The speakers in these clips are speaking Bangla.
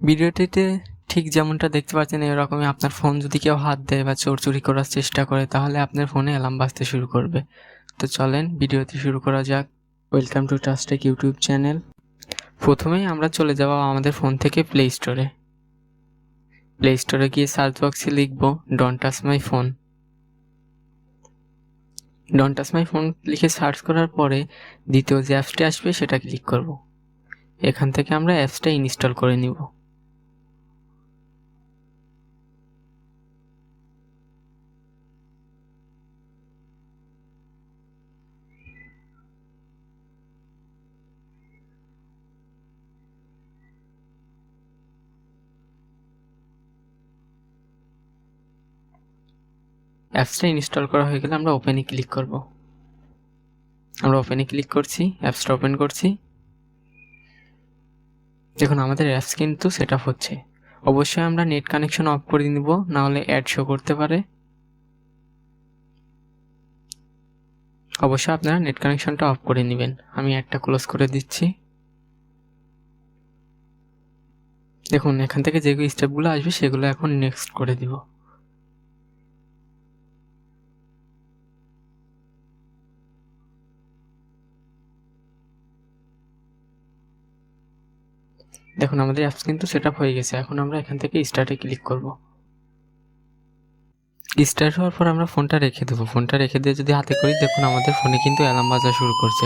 ভিডিওটিতে ঠিক যেমনটা দেখতে পাচ্ছেন এরকমই আপনার ফোন যদি কেউ হাত দেয় বা চোর চুরি করার চেষ্টা করে তাহলে আপনার ফোনে অ্যালার্ম বাজতে শুরু করবে। তো চলেন ভিডিওটি শুরু করা যাক। Welcome to Trustech YouTube channel. প্রথমেই আমরা চলে যাব আমাদের ফোন থেকে প্লে স্টোরে। প্লে স্টোরে গিয়ে সার্চ বক্সে লিখব don't touch my phone. Don't touch my phone লিখে সার্চ করার পরে দ্বিতীয় যে অ্যাপসটি আসবে সেটা ক্লিক করব। এখান থেকে আমরা অ্যাপসটা ইনস্টল করে নিব। অ্যাপসটা ইনস্টল করা হয়ে গেলে আমরা ওপেনে ক্লিক করব। আমরা ওপেনে ক্লিক করছি, অ্যাপসটা ওপেন করছি। দেখুন আমাদের অ্যাপস কিন্তু সেট আপ হচ্ছে। অবশ্যই আমরা নেট কানেকশন অফ করে নিব, না হলে অ্যাড শো করতে পারে। অবশ্যই আপনারা নেট কানেকশনটা অফ করে নেবেন। আমি অ্যাডটা ক্লোজ করে দিচ্ছি। দেখুন এখান থেকে যেগুলো স্টেপগুলো আসবে সেগুলো এখন নেক্সট করে দিব। দেখুন আমাদের অ্যাপস কিন্তু সেট আপ হয়ে গেছে। এখন আমরা এখান থেকে স্টার্টে ক্লিক করব। স্টার্ট হওয়ার পর আমরা ফোনটা রেখে দেবো। ফোনটা রেখে দিয়ে যদি হাতে করি, দেখুন আমাদের ফোনে কিন্তু অ্যালার্ম বাজা শুরু করছে।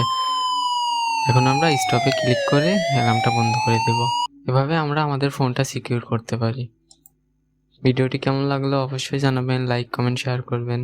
এখন আমরা স্টপে ক্লিক করে অ্যালার্মটা বন্ধ করে দেব। এভাবে আমরা আমাদের ফোনটা সিকিউর করতে পারি। ভিডিওটি কেমন লাগলো অবশ্যই জানাবেন, লাইক, কমেন্ট, শেয়ার করবেন।